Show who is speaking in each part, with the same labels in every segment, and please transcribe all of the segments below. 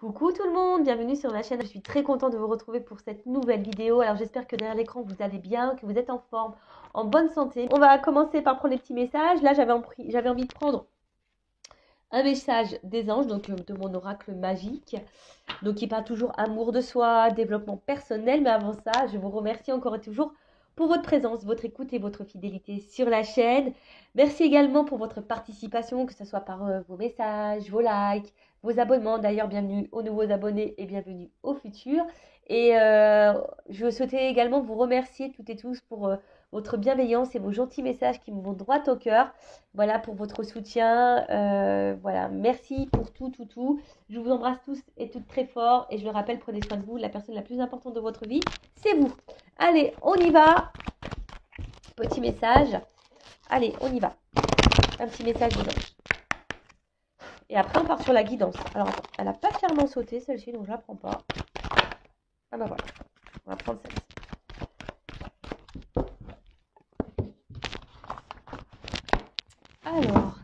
Speaker 1: Coucou tout le monde, bienvenue sur ma chaîne. Je suis très contente de vous retrouver pour cette nouvelle vidéo. Alors j'espère que derrière l'écran vous allez bien, que vous êtes en forme, en bonne santé. On va commencer par prendre les petits messages. Là j'avais envie de prendre un message des anges, donc de mon oracle magique. Donc qui parle toujours amour de soi, développement personnel. Mais avant ça, je vous remercie encore et toujours pour votre présence, votre écoute et votre fidélité sur la chaîne. Merci également pour votre participation, que ce soit par vos messages, vos likes, vos abonnements. D'ailleurs, bienvenue aux nouveaux abonnés et bienvenue aux futurs. Et je souhaitais également vous remercier toutes et tous pour votre bienveillance et vos gentils messages qui me vont droit au cœur. Voilà, pour votre soutien. Voilà, merci pour tout. Je vous embrasse tous et toutes très fort. Et je le rappelle, prenez soin de vous. La personne la plus importante de votre vie, c'est vous. Allez, on y va. Petit message. Allez, on y va. Un petit message dedans. Et après, on part sur la guidance. Alors, attends, elle n'a pas clairement sauté, celle-ci, donc je ne la prends pas. Ah bah voilà. On va prendre celle-ci. Alors,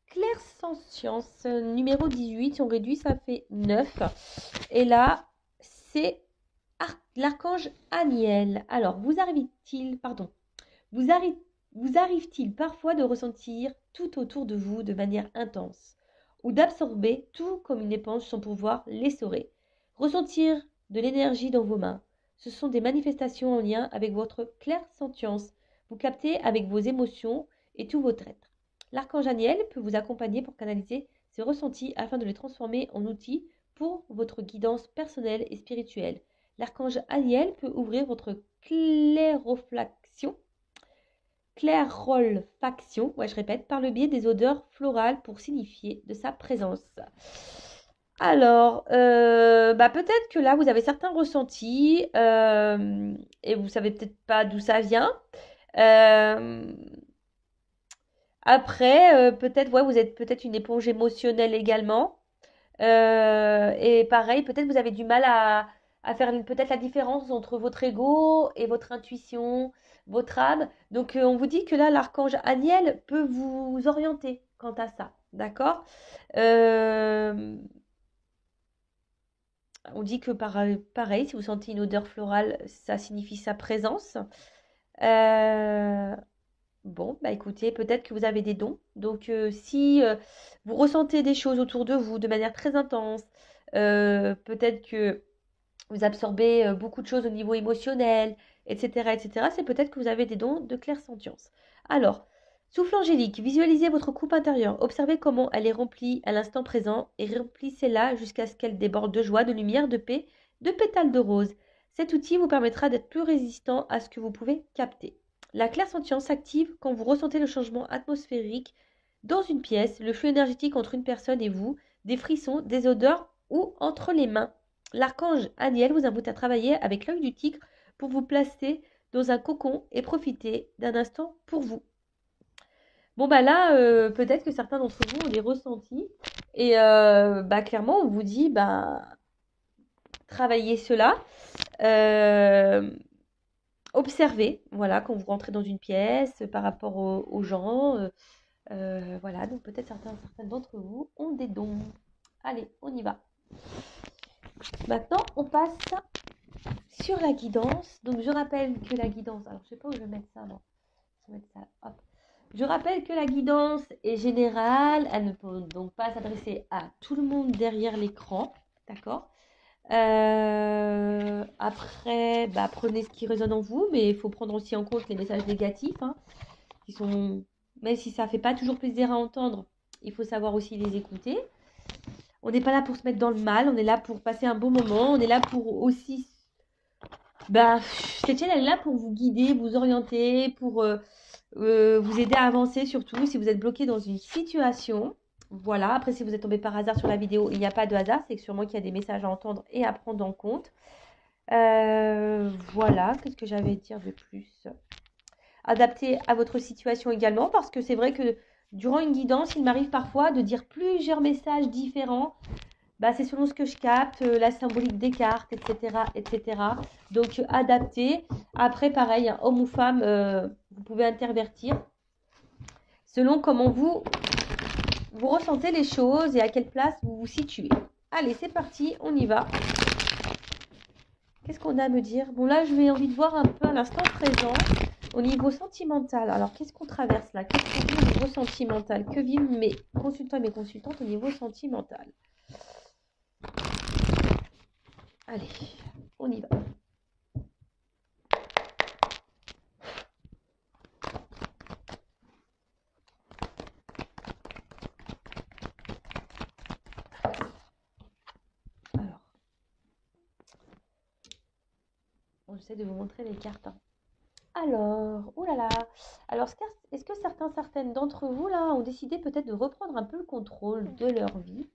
Speaker 1: clairsentience, numéro 18. Si on réduit, ça fait 9. Et là, c'est l'archange Aniel. Alors, vous arrive-t-il parfois de ressentir tout autour de vous de manière intense ou d'absorber tout comme une éponge sans pouvoir l'essorer? Ressentir de l'énergie dans vos mains, ce sont des manifestations en lien avec votre clairsentience. Vous captez avec vos émotions et tout votre être. L'archange Aniel peut vous accompagner pour canaliser ces ressentis afin de les transformer en outils pour votre guidance personnelle et spirituelle. L'archange Aniel peut ouvrir votre clairolfaction, par le biais des odeurs florales pour signifier de sa présence. Alors, peut-être que là, vous avez certains ressentis et vous savez peut-être pas d'où ça vient. Après, peut-être, vous êtes peut-être une éponge émotionnelle également. Et pareil, peut-être vous avez du mal à faire peut-être la différence entre votre ego et votre intuition, votre âme. Donc, on vous dit que là, l'archange Aniel peut vous orienter quant à ça. D'accord? On dit que pareil, si vous sentez une odeur florale, ça signifie sa présence. Bon, écoutez, peut-être que vous avez des dons. Donc, si vous ressentez des choses autour de vous de manière très intense, peut-être que vous absorbez beaucoup de choses au niveau émotionnel, etc., c'est peut-être que vous avez des dons de clairsentience. Alors, souffle angélique, visualisez votre coupe intérieure. Observez comment elle est remplie à l'instant présent et remplissez-la jusqu'à ce qu'elle déborde de joie, de lumière, de paix, de pétales de rose. Cet outil vous permettra d'être plus résistant à ce que vous pouvez capter. La clairsentience s'active quand vous ressentez le changement atmosphérique dans une pièce, le flux énergétique entre une personne et vous, des frissons, des odeurs ou entre les mains. L'archange Aniel vous invite à travailler avec l'œil du tigre pour vous placer dans un cocon et profiter d'un instant pour vous. Bon, là, peut-être que certains d'entre vous ont des ressentis. Et clairement, on vous dit, travaillez cela. Observez, voilà, quand vous rentrez dans une pièce, par rapport aux gens. Voilà, donc peut-être certains d'entre vous ont des dons. Allez, on y va. Maintenant, on passe sur la guidance. Donc, je rappelle que la guidance... Alors, je ne sais pas où je vais mettre ça, non. Je vais mettre ça, hop. Je rappelle que la guidance est générale. Elle ne peut donc pas s'adresser à tout le monde derrière l'écran. D'accord? Après, prenez ce qui résonne en vous, mais il faut prendre aussi en compte les messages négatifs, qui sont, même si ça ne fait pas toujours plaisir à entendre, il faut savoir aussi les écouter. On n'est pas là pour se mettre dans le mal, on est là pour passer un bon moment, on est là pour aussi... cette chaîne, elle est là pour vous guider, vous orienter, pour vous aider à avancer, surtout si vous êtes bloqué dans une situation. Voilà, après si vous êtes tombé par hasard sur la vidéo, il n'y a pas de hasard, c'est sûrement qu'il y a des messages à entendre et à prendre en compte. Voilà, qu'est-ce que j'avais à dire de plus? Adapté à votre situation également, parce que c'est vrai que durant une guidance, il m'arrive parfois de dire plusieurs messages différents. C'est selon ce que je capte, la symbolique des cartes, etc. Donc, adapté. Après, pareil, homme ou femme, vous pouvez intervertir selon comment vous ressentez les choses et à quelle place vous vous situez. Allez, c'est parti, on y va. Qu'est-ce qu'on a à me dire? Bon, là, je vais envie de voir un peu à l'instant présent, au niveau sentimental. Alors, qu'est-ce qu'on traverse là? Qu'est-ce qu'on vit au niveau sentimental? Que vivent mes consultants et mes consultantes au niveau sentimental? Allez, on y va. Alors, on essaie de vous montrer les cartes, hein. Alors, oh là là. Alors, est-ce que certaines d'entre vous là ont décidé peut-être de reprendre un peu le contrôle de leur vie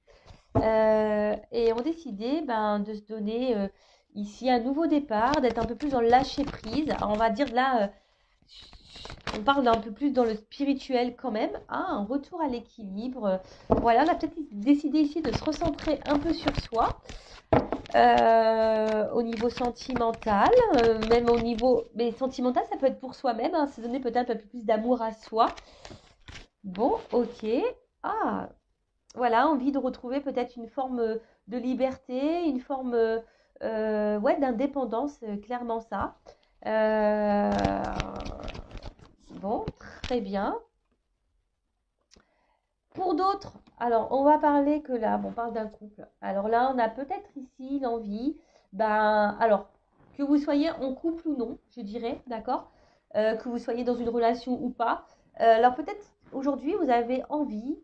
Speaker 1: et ont décidé de se donner ici un nouveau départ, d'être un peu plus dans le lâcher prise. Alors, on va dire là, on parle d'un peu plus dans le spirituel quand même, hein, un retour à l'équilibre. Voilà, on a peut-être décidé ici de se recentrer un peu sur soi. Au niveau sentimental, même au niveau... Mais sentimental, ça peut être pour soi-même, hein, se donner peut-être un peu plus d'amour à soi. Bon, ok. Ah, voilà, envie de retrouver peut-être une forme de liberté, une forme ouais, d'indépendance, clairement ça. Bon, très bien. Pour d'autres, alors on va parler que là, bon, on parle d'un couple. Alors là, on a peut-être ici l'envie, alors que vous soyez en couple ou non, je dirais, d'accord, que vous soyez dans une relation ou pas. Alors peut-être aujourd'hui, vous avez envie,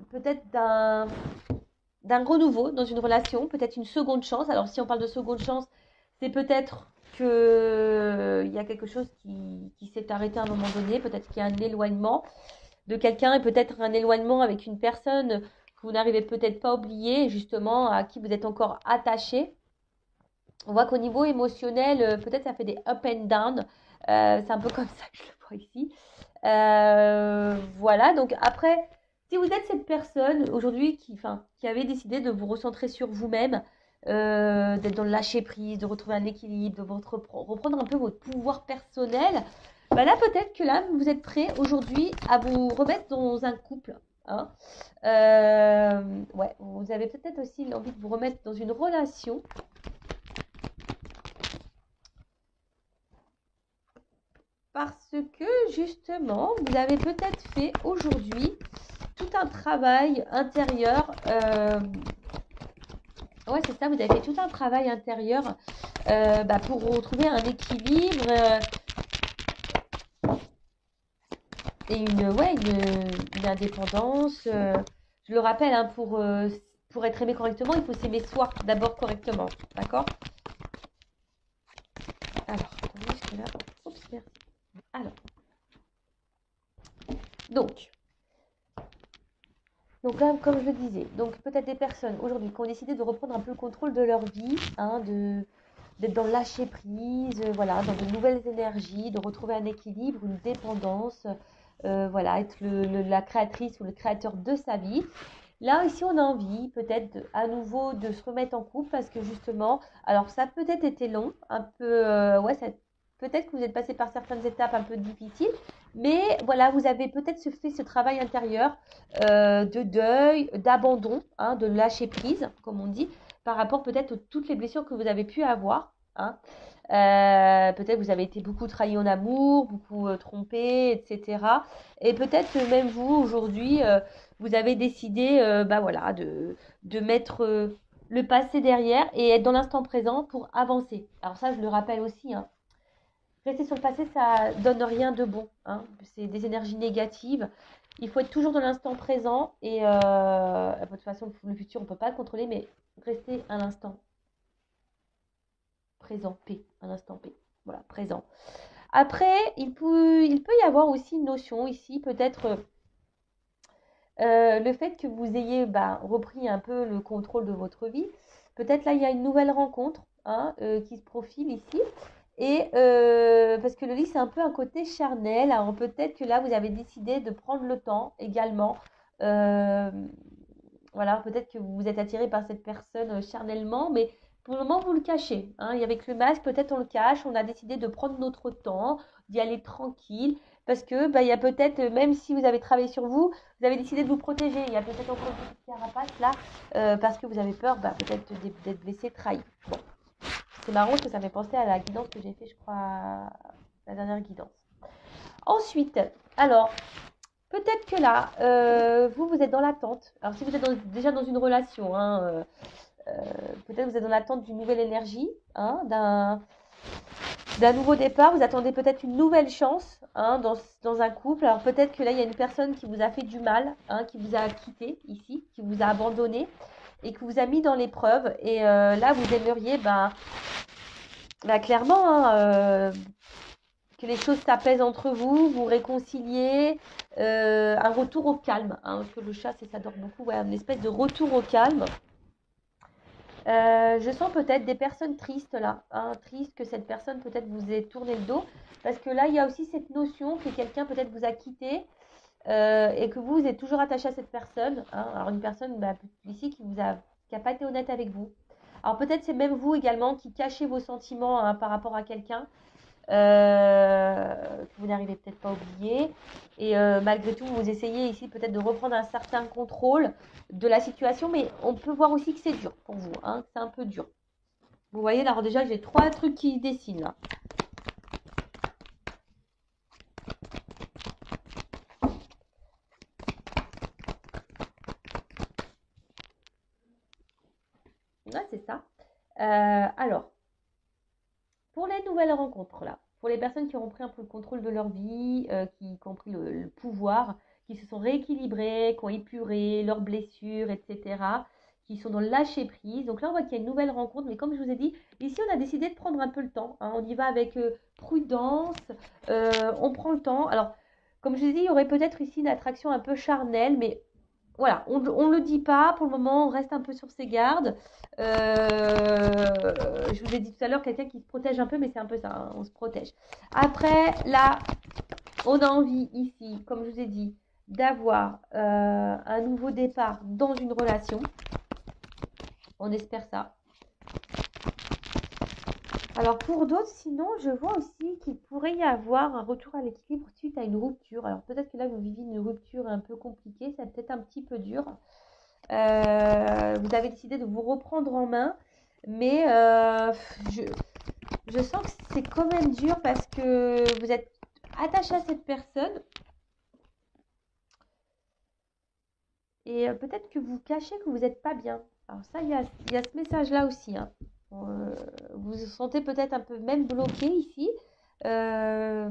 Speaker 1: peut-être d'un renouveau dans une relation, peut-être une seconde chance. Alors si on parle de seconde chance, c'est peut-être que il y a quelque chose qui s'est arrêté à un moment donné, peut-être qu'il y a un éloignement de quelqu'un et peut-être un éloignement avec une personne que vous n'arrivez peut-être pas à oublier, justement, à qui vous êtes encore attaché. On voit qu'au niveau émotionnel, peut-être ça fait des up and down. C'est un peu comme ça que je le vois ici. Voilà, donc après, si vous êtes cette personne aujourd'hui qui avait décidé de vous recentrer sur vous-même, d'être dans le lâcher prise, de retrouver un équilibre, de reprendre un peu votre pouvoir personnel, là peut-être que là vous êtes prêt aujourd'hui à vous remettre dans un couple, hein. Ouais, vous avez peut-être aussi l'envie de vous remettre dans une relation. Parce que justement, vous avez peut-être fait aujourd'hui tout un travail intérieur. Ouais, c'est ça, vous avez fait tout un travail intérieur pour retrouver un équilibre et une indépendance. Je le rappelle, hein, pour être aimé correctement, il faut s'aimer soi d'abord correctement. D'accord? Alors, attendez, jusque là. Oups, merci. Alors, donc là, comme je le disais, donc peut-être des personnes aujourd'hui qui ont décidé de reprendre un peu le contrôle de leur vie, hein, d'être dans le lâcher prise, voilà, dans de nouvelles énergies, de retrouver un équilibre, une dépendance, voilà, être la créatrice ou le créateur de sa vie. Là, ici, on a envie peut-être à nouveau de se remettre en couple parce que justement, alors ça a peut-être été long, un peu, ouais, peut-être que vous êtes passé par certaines étapes un peu difficiles, mais voilà, vous avez peut-être fait ce travail intérieur de deuil, d'abandon, hein, de lâcher prise, comme on dit, par rapport peut-être à toutes les blessures que vous avez pu avoir, hein. Peut-être vous avez été beaucoup trahi en amour, beaucoup trompé, etc. Et peut-être même vous, aujourd'hui, vous avez décidé voilà, de mettre le passé derrière et être dans l'instant présent pour avancer. Alors ça, je le rappelle aussi, hein. Rester sur le passé, ça donne rien de bon, hein. C'est des énergies négatives. Il faut être toujours dans l'instant présent et de toute façon, le futur, on ne peut pas le contrôler, mais rester un instant présent, P, un instant P. Voilà, présent. Après, il peut y avoir aussi une notion ici, peut-être le fait que vous ayez repris un peu le contrôle de votre vie. Peut-être là, il y a une nouvelle rencontre, hein, qui se profile ici. Et parce que le lit, c'est un peu un côté charnel. Alors peut-être que là, vous avez décidé de prendre le temps également. Voilà, peut-être que vous vous êtes attiré par cette personne charnellement, mais pour le moment, vous le cachez, hein. Et avec le masque, peut-être on le cache. On a décidé de prendre notre temps, d'y aller tranquille. parce que bah, il y a peut-être, même si vous avez travaillé sur vous, vous avez décidé de vous protéger. Il y a peut-être encore une petite carapace là, parce que vous avez peur bah, peut-être d'être blessé, trahi. Bon, c'est marrant parce que ça fait penser à la guidance que j'ai fait, je crois, la dernière guidance. Ensuite, alors, peut-être que là, vous êtes dans l'attente. Alors, si vous êtes déjà dans une relation, hein, peut-être vous êtes dans l'attente d'une nouvelle énergie, hein, d'un nouveau départ. Vous attendez peut-être une nouvelle chance, hein, dans un couple. Alors, peut-être que là, il y a une personne qui vous a fait du mal, hein, qui vous a quitté ici, qui vous a abandonné et qui vous a mis dans l'épreuve. Et là, vous aimeriez, clairement, hein, que les choses s'apaisent entre vous, vous réconciliez, un retour au calme, hein, parce que le chat, ça dort beaucoup, ouais, une espèce de retour au calme. Je sens peut-être des personnes tristes là, hein, tristes que cette personne peut-être vous ait tourné le dos, parce que là, il y a aussi cette notion que quelqu'un peut-être vous a quitté et que vous êtes toujours attaché à cette personne, hein. Alors une personne ici qui n'a pas été honnête avec vous. Alors peut-être c'est même vous également qui cachez vos sentiments, hein, par rapport à quelqu'un. Que vous n'arrivez peut-être pas à oublier. Et malgré tout, vous essayez ici peut-être de reprendre un certain contrôle de la situation, mais on peut voir aussi que c'est dur pour vous, hein, que c'est un peu dur. Vous voyez, là, alors déjà, j'ai 3 trucs qui se dessinent là. Ouais, c'est ça. Alors, pour les nouvelles rencontres là, pour les personnes qui ont pris un peu le contrôle de leur vie, qui ont pris le pouvoir, qui se sont rééquilibrés, qui ont épuré leurs blessures, etc., qui sont dans le lâcher prise. Donc là, on voit qu'il y a une nouvelle rencontre, mais comme je vous ai dit, ici, on a décidé de prendre un peu le temps, hein. On y va avec prudence, on prend le temps. Alors, comme je vous ai dit, il y aurait peut-être ici une attraction un peu charnelle, mais voilà, on ne le dit pas. Pour le moment, on reste un peu sur ses gardes. Je vous ai dit tout à l'heure, quelqu'un qui se protège un peu, mais c'est un peu ça, hein, on se protège. Après, là, on a envie ici, comme je vous ai dit, d'avoir un nouveau départ dans une relation. On espère ça. Alors pour d'autres, sinon, je vois aussi qu'il pourrait y avoir un retour à l'équilibre suite à une rupture. Alors peut-être que là, vous vivez une rupture un peu compliquée, c'est peut-être un petit peu dur. Vous avez décidé de vous reprendre en main, mais je sens que c'est quand même dur parce que vous êtes attaché à cette personne et peut-être que vous cachez que vous n'êtes pas bien. Alors ça, il y a ce message-là aussi, hein. Vous vous sentez peut-être un peu même bloqué ici. Euh,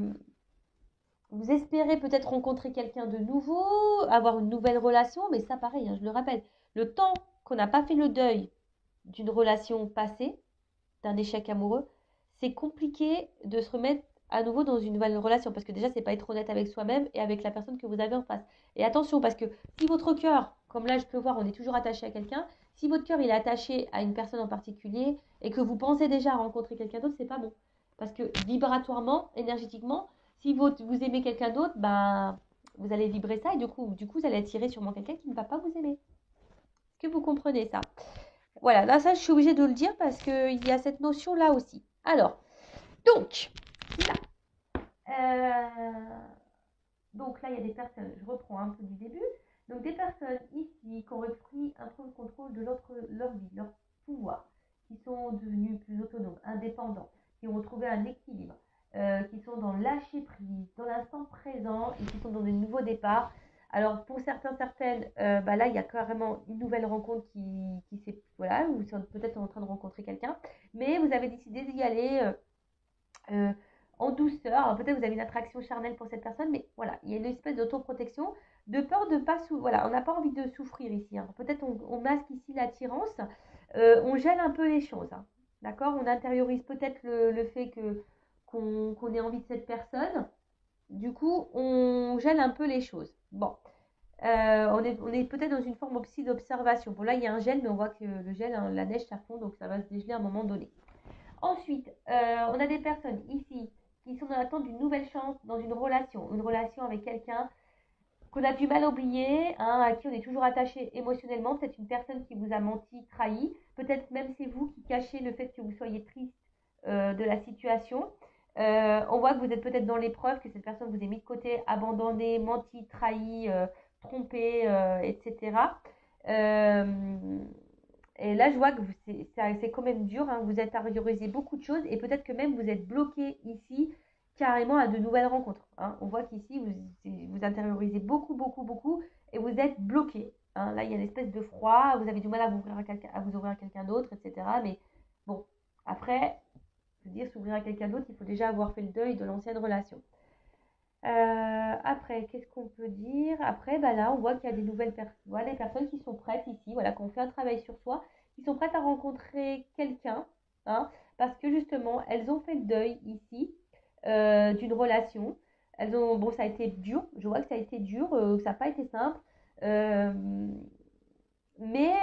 Speaker 1: Vous espérez peut-être rencontrer quelqu'un de nouveau, avoir une nouvelle relation, mais ça pareil, hein, je le rappelle, le temps qu'on n'a pas fait le deuil d'une relation passée, d'un échec amoureux, c'est compliqué de se remettre à nouveau dans une nouvelle relation parce que déjà c'est pas être honnête avec soi-même et avec la personne que vous avez en face. Et attention parce que si votre cœur, comme là je peux voir, on est toujours attaché à quelqu'un, si votre cœur il est attaché à une personne en particulier et que vous pensez déjà à rencontrer quelqu'un d'autre, c'est pas bon. Parce que vibratoirement, énergétiquement, si vous aimez quelqu'un d'autre, vous allez vibrer ça et du coup vous allez attirer sûrement quelqu'un qui ne va pas vous aimer. Est-ce que vous comprenez ça? Voilà, là, ça, je suis obligée de le dire parce qu'il y a cette notion-là aussi. Alors, donc, là, donc là, il y a des personnes, je reprends un peu du début, donc des personnes ici qui ont repris un peu le contrôle de leur vie, leur pouvoir, qui sont devenus plus autonomes, indépendants, qui ont retrouvé un équilibre, qui sont dans le lâcher prise, dans l'instant présent et qui sont dans des nouveaux départs. Alors pour certaines, là il y a carrément une nouvelle rencontre qui s'est, voilà, vous êtes peut-être en train de rencontrer quelqu'un, mais vous avez décidé d'y aller euh, en douceur. Alors peut-être vous avez une attraction charnelle pour cette personne, mais voilà, il y a une espèce d'autoprotection, de peur de pas voilà, on n'a pas envie de souffrir ici, hein. Peut-être on masque ici l'attirance, on gèle un peu les choses, hein. D'accord, on intériorise peut-être le fait qu'on ait envie de cette personne. Du coup, on gèle un peu les choses. Bon, on est peut-être dans une forme aussi d'observation. Bon, là, il y a un gel, mais on voit que le gel, hein, la neige, ça fond, donc ça va se dégeler à un moment donné. Ensuite, on a des personnes ici qui sont dans l'attente d'une nouvelle chance dans une relation avec quelqu'un qu'on a du mal à oublier, hein, à qui on est toujours attaché émotionnellement, peut-être une personne qui vous a menti, trahi, peut-être même c'est vous qui cachez le fait que vous soyez triste de la situation. On voit que vous êtes peut-être dans l'épreuve, que cette personne vous est mis de côté, abandonné, menti, trahi, trompé, etc. Euh, et là, je vois que c'est quand même dur, hein. Vous intériorisez beaucoup de choses et peut-être que même vous êtes bloqué ici carrément à de nouvelles rencontres, hein. On voit qu'ici, vous intériorisez beaucoup, beaucoup, beaucoup et vous êtes bloqué, hein. Là, il y a une espèce de froid, vous avez du mal à vous ouvrir à vous ouvrir à quelqu'un d'autre, etc. Mais bon, après, je veux dire, s'ouvrir à quelqu'un d'autre, il faut déjà avoir fait le deuil de l'ancienne relation. Après, qu'est-ce qu'on peut dire? Après, bah là, on voit qu'il y a des nouvelles personnes, voilà, des personnes qui sont prêtes ici, voilà, qui ont fait un travail sur soi, qui sont prêtes à rencontrer quelqu'un, hein, parce que justement, elles ont fait le deuil ici d'une relation. Bon, ça a été dur, je vois que ça a été dur, ça n'a pas été simple, euh, mais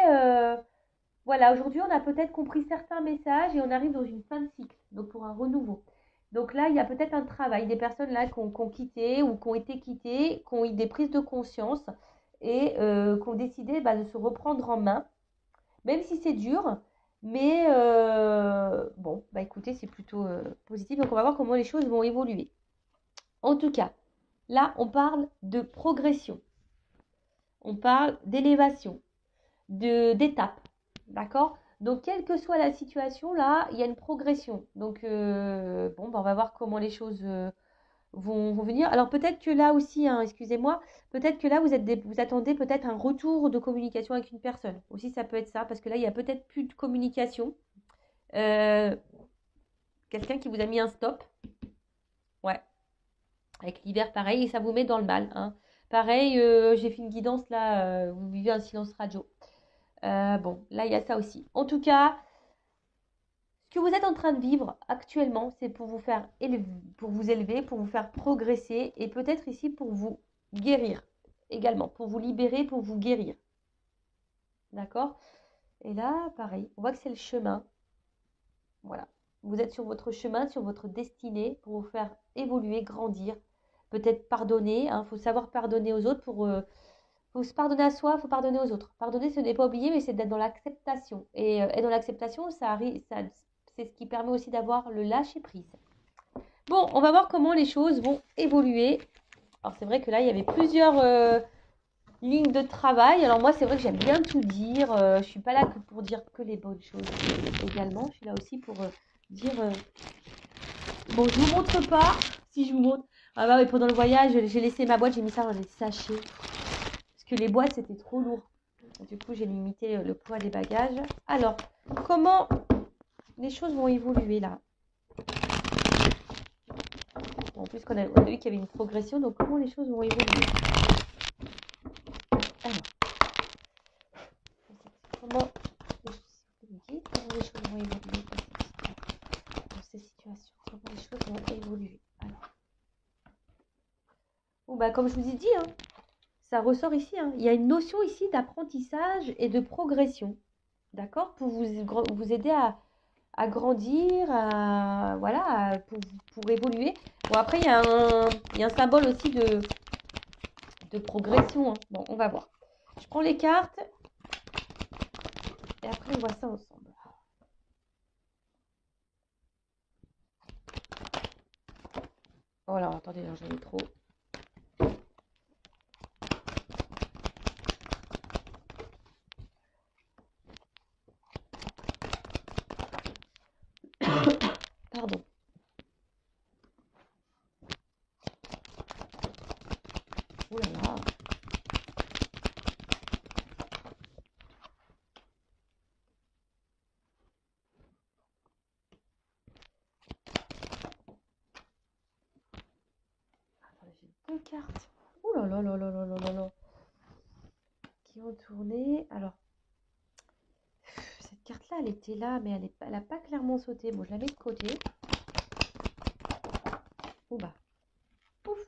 Speaker 1: voilà, aujourd'hui, on a peut-être compris certains messages et on arrive dans une fin de cycle, donc pour un renouveau. Donc là, il y a peut-être un travail, des personnes là qui ont quitté ou qui ont été quittées, qui ont eu des prises de conscience et qui ont décidé de se reprendre en main, même si c'est dur. Mais bon, bah écoutez, c'est plutôt positif. Donc on va voir comment les choses vont évoluer. En tout cas, là, on parle de progression, on parle d'élévation, d'étapes. D'accord? Donc, quelle que soit la situation, là, il y a une progression. Donc, bon, on va voir comment les choses vont venir. Alors, peut-être que là aussi, hein, excusez-moi, peut-être que là, vous attendez peut-être un retour de communication avec une personne. Aussi, ça peut être ça, parce que là, il y a peut-être plus de communication. Euh, Quelqu'un qui vous a mis un stop. Ouais. Avec l'hiver, pareil, et ça vous met dans le mal, hein. Pareil, j'ai fait une guidance là, vous vivez un silence radio. Bon, là, il y a ça aussi. En tout cas, ce que vous êtes en train de vivre actuellement, c'est pour vous faire élever, pour vous élever, pour vous faire progresser et peut-être ici pour vous guérir également, pour vous libérer, pour vous guérir. D'accord? Et là, pareil, on voit que c'est le chemin. Voilà. Vous êtes sur votre chemin, sur votre destinée pour vous faire évoluer, grandir, peut-être pardonner. Il faut savoir pardonner aux autres faut se pardonner à soi, il faut pardonner aux autres. Pardonner, ce n'est pas oublier, mais c'est d'être dans l'acceptation. Et dans l'acceptation, c'est ce qui permet aussi d'avoir le lâcher-prise. Bon, on va voir comment les choses vont évoluer. Alors, c'est vrai que là, il y avait plusieurs lignes de travail. Alors, moi, c'est vrai que j'aime bien tout dire. Je ne suis pas là que pour dire que les bonnes choses également. Je suis là aussi pour dire... Bon, je ne vous montre pas. Si je vous montre... Ah bah oui, pendant le voyage, j'ai laissé ma boîte, j'ai mis ça dans des sachets. Parce que les boîtes, c'était trop lourd. Du coup, j'ai limité le poids des bagages. Alors, comment les choses vont évoluer là? En plus, on a vu qu'il y avait une progression, donc comment les choses vont évoluer? Alors, comment les choses vont évoluer dans ces situations? Comment les choses vont évoluer? Alors, bon, comme je vous ai dit, hein, ça ressort ici, hein. Il y a une notion ici d'apprentissage et de progression. D'accord? Pour vous aider à grandir, voilà, pour évoluer. Bon, après, il y a un symbole aussi de progression, hein. Bon, on va voir. Je prends les cartes et après, on voit ça ensemble. Oh là, attendez, j'en ai trop. Pardon. Oh là là. Attendez, j'ai deux cartes. Oh là là là là là là là là. Qui ont tourné. Alors, cette carte-là, elle était là, mais elle n'a pas clairement sauté. Bon, je la mets de côté. Oh bah. Pouf.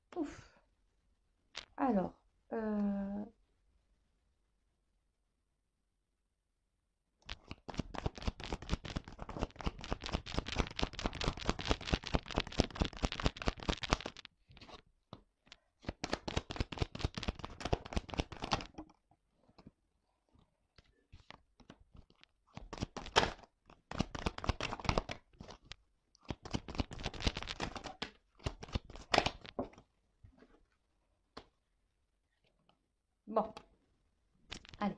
Speaker 1: Pouf. Alors, Bon, allez.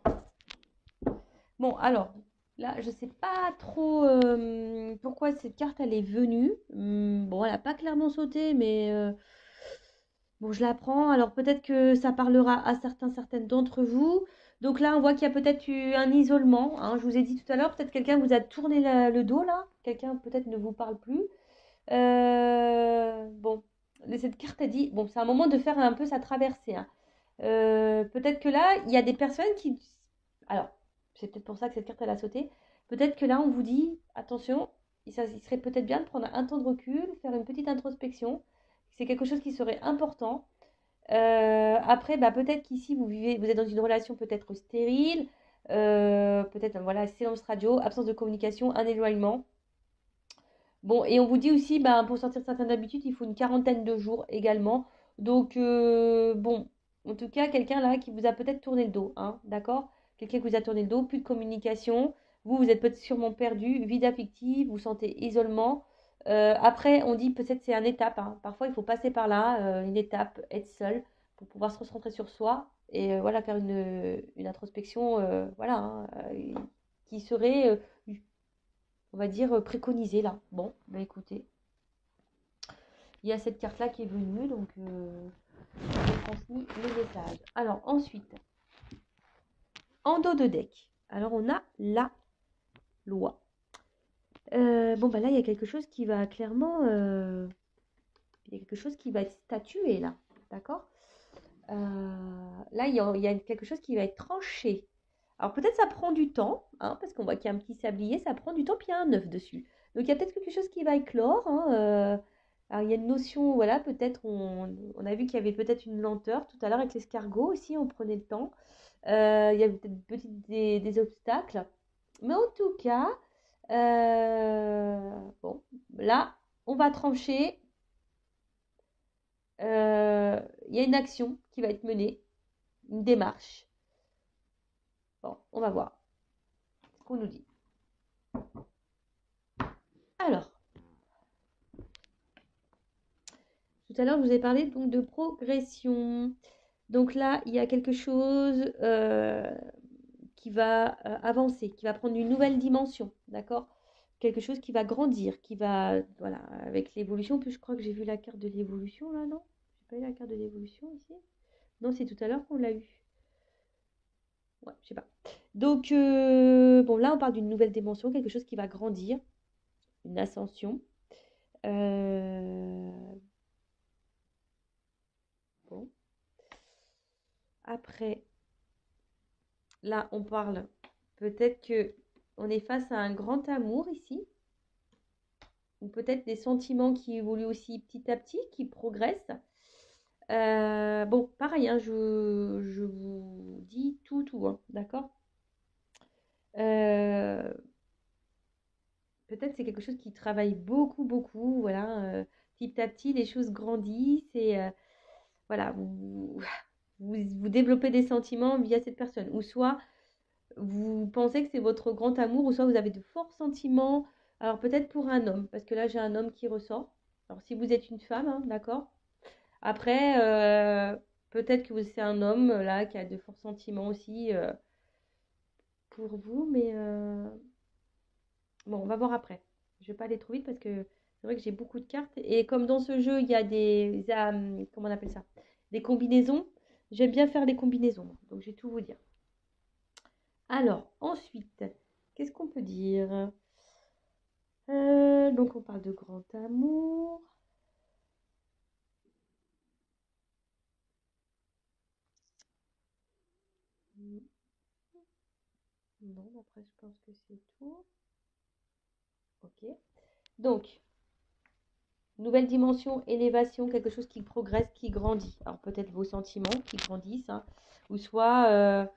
Speaker 1: Bon, alors, là, je sais pas trop pourquoi cette carte, elle est venue. Bon, elle n'a pas clairement sauté, mais bon, je la prends. Alors, peut-être que ça parlera à certaines d'entre vous. Donc là, on voit qu'il y a peut-être eu un isolement, hein. Je vous ai dit tout à l'heure, peut-être quelqu'un vous a tourné le dos, là. Quelqu'un, peut-être, ne vous parle plus. Bon, cette carte a dit, bon, c'est un moment de faire un peu sa traversée, hein. Peut-être que là, il y a des personnes qui... Alors, c'est peut-être pour ça que cette carte, elle a sauté. Peut-être que là, on vous dit, attention, il serait peut-être bien de prendre un temps de recul, faire une petite introspection. C'est quelque chose qui serait important. Après, bah, peut-être qu'ici, vous êtes dans une relation peut-être stérile, peut-être, voilà, silence radio, absence de communication, un éloignement. Bon, et on vous dit aussi, ben, pour sortir de certaines habitudes, il faut une quarantaine de jours également. Donc, bon, en tout cas, quelqu'un là qui vous a peut-être tourné le dos, hein, d'accord? Quelqu'un qui vous a tourné le dos, plus de communication. Vous êtes peut-être sûrement perdu, vide affectif, vous sentez isolement. Après, on dit peut-être c'est une étape, hein. Parfois, il faut passer par là, une étape, être seul pour pouvoir se recentrer sur soi et voilà, faire une introspection, voilà, hein, qui serait on va dire, préconisé là. Bon, bah écoutez, il y a cette carte-là qui est venue, donc j'ai transmis le message. Alors ensuite, en dos de deck, alors on a la loi. Bon, bah là, il y a quelque chose qui va clairement... il y a quelque chose qui va être statué là, d'accord. Là, il y a quelque chose qui va être tranché. Alors peut-être ça prend du temps, hein, parce qu'on voit qu'il y a un petit sablier, ça prend du temps, puis il y a un œuf dessus. Donc il y a peut-être quelque chose qui va éclore, hein, alors il y a une notion, voilà, peut-être on a vu qu'il y avait peut-être une lenteur tout à l'heure avec l'escargot aussi, on prenait le temps. Il y a peut-être des obstacles. Mais en tout cas, bon, là, on va trancher. Il y a une action qui va être menée, une démarche. Bon, on va voir ce qu'on nous dit. Alors, tout à l'heure, je vous ai parlé donc de progression. Donc là, il y a quelque chose qui va avancer, qui va prendre une nouvelle dimension, d'accord? Quelque chose qui va grandir, qui va, voilà, avec l'évolution. Puis je crois que j'ai vu la carte de l'évolution là, non? J'ai pas eu la carte de l'évolution ici? Non, c'est tout à l'heure qu'on l'a eu. Ouais, je sais pas. Donc, bon, là, on parle d'une nouvelle dimension, quelque chose qui va grandir, une ascension. Euh, bon. Après, là, on parle peut-être que on est face à un grand amour ici, ou peut-être des sentiments qui évoluent aussi petit à petit, qui progressent. Bon, pareil, hein, je vous dis tout, hein, d'accord? Euh, Peut-être c'est quelque chose qui travaille beaucoup, voilà. Petit à petit, les choses grandissent et voilà, vous développez des sentiments via cette personne. Ou soit vous pensez que c'est votre grand amour, ou soit vous avez de forts sentiments. Alors peut-être pour un homme, parce que là j'ai un homme qui ressort. Alors si vous êtes une femme, hein, d'accord. Après, peut-être que c'est un homme là qui a de forts sentiments aussi pour vous, mais bon, on va voir après. Je vais pas aller trop vite parce que c'est vrai que j'ai beaucoup de cartes. Et comme dans ce jeu, il y a comment on appelle ça? Des combinaisons. J'aime bien faire des combinaisons. Donc, je vais tout vous dire. Alors, ensuite, qu'est-ce qu'on peut dire? Donc, on parle de grand amour. Non, après, je pense que c'est tout. Ok. Donc, nouvelle dimension, élévation, quelque chose qui progresse, qui grandit. Alors, peut-être vos sentiments qui grandissent, hein, ou soit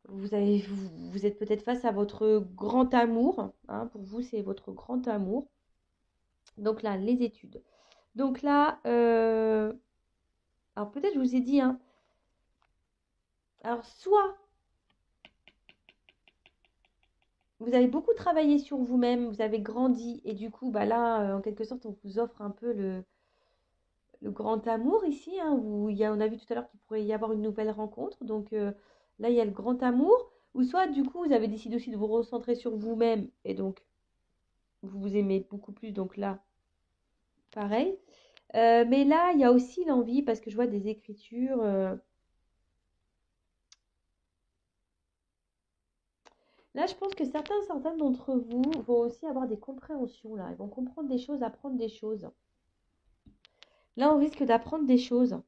Speaker 1: vous êtes peut-être face à votre grand amour, hein, pour vous, c'est votre grand amour. Donc là, les études. Donc là, alors peut-être je vous ai dit, hein, alors soit vous avez beaucoup travaillé sur vous-même, vous avez grandi, et du coup, bah là, en quelque sorte, on vous offre un peu le grand amour ici, hein, où on a vu tout à l'heure qu'il pourrait y avoir une nouvelle rencontre. Donc là, il y a le grand amour. Ou soit, du coup, vous avez décidé aussi de vous recentrer sur vous-même. Et donc, vous vous aimez beaucoup plus. Donc là, pareil. Mais là, il y a aussi l'envie, parce que je vois des écritures. Là, je pense que certains d'entre vous vont aussi avoir des compréhensions, là. Ils vont comprendre des choses, apprendre des choses. Là, on risque d'apprendre des choses.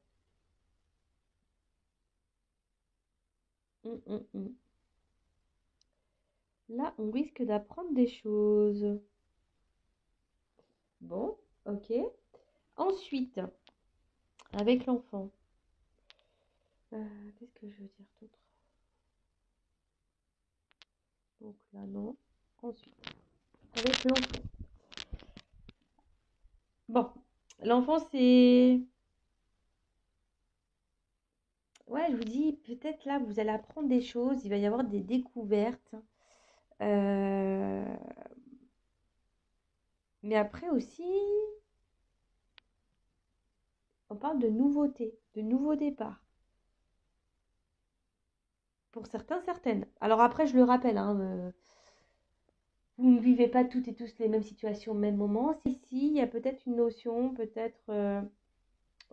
Speaker 1: Hum, hum, hum. Là, on risque d'apprendre des choses. Bon, ok. Ensuite, avec l'enfant. Qu'est-ce que je veux dire d'autre? Donc là, non. Ensuite, avec l'enfant. Bon, l'enfant, c'est... Ouais, je vous dis, peut-être là, vous allez apprendre des choses. Il va y avoir des découvertes. Euh, Mais après aussi, on parle de nouveautés, de nouveaux départs. Pour certains, certaines. Alors après, je le rappelle, hein, vous ne vivez pas toutes et tous les mêmes situations au même moment. Si, il y a peut-être une notion, peut-être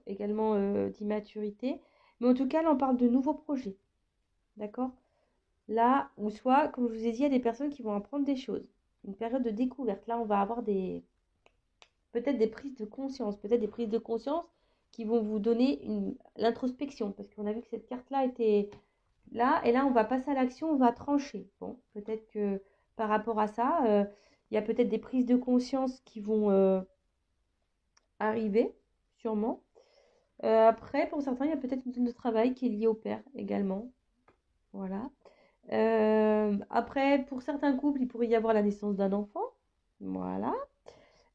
Speaker 1: également d'immaturité. Mais en tout cas, là, on parle de nouveaux projets. D'accord? Là, ou soit, comme je vous ai dit, il y a des personnes qui vont apprendre des choses. Une période de découverte. Là, on va avoir peut-être des prises de conscience. Peut-être des prises de conscience qui vont vous donner l'introspection. Parce qu'on a vu que cette carte-là était là. Et là, on va passer à l'action, on va trancher. Bon, peut-être que par rapport à ça, il y a peut-être des prises de conscience qui vont arriver, sûrement. Après, pour certains, il y a peut-être une zone de travail qui est liée au père également. Voilà. Après, pour certains couples, il pourrait y avoir la naissance d'un enfant. Voilà.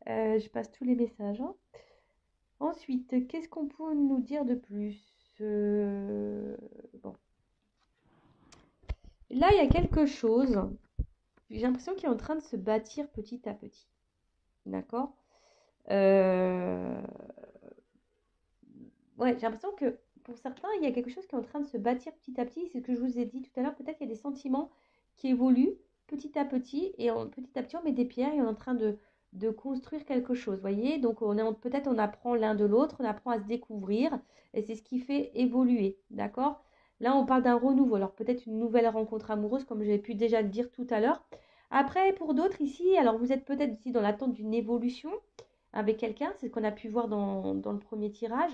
Speaker 1: Je passe tous les messages, hein. Ensuite, qu'est-ce qu'on peut nous dire de plus? Bon. Là, il y a quelque chose. J'ai l'impression qu'il est en train de se bâtir petit à petit. D'accord? Euh, Ouais, j'ai l'impression que pour certains, il y a quelque chose qui est en train de se bâtir petit à petit. C'est ce que je vous ai dit tout à l'heure. Peut-être qu'il y a des sentiments qui évoluent petit à petit. Et petit à petit, on met des pierres et on est en train de construire quelque chose. Voyez? Donc, peut-être on apprend l'un de l'autre, on apprend à se découvrir. Et c'est ce qui fait évoluer. D'accord? Là, on parle d'un renouveau. Alors, peut-être une nouvelle rencontre amoureuse, comme j'ai pu déjà le dire tout à l'heure. Après, pour d'autres ici, alors vous êtes peut-être ici dans l'attente d'une évolution avec quelqu'un. C'est ce qu'on a pu voir dans le premier tirage.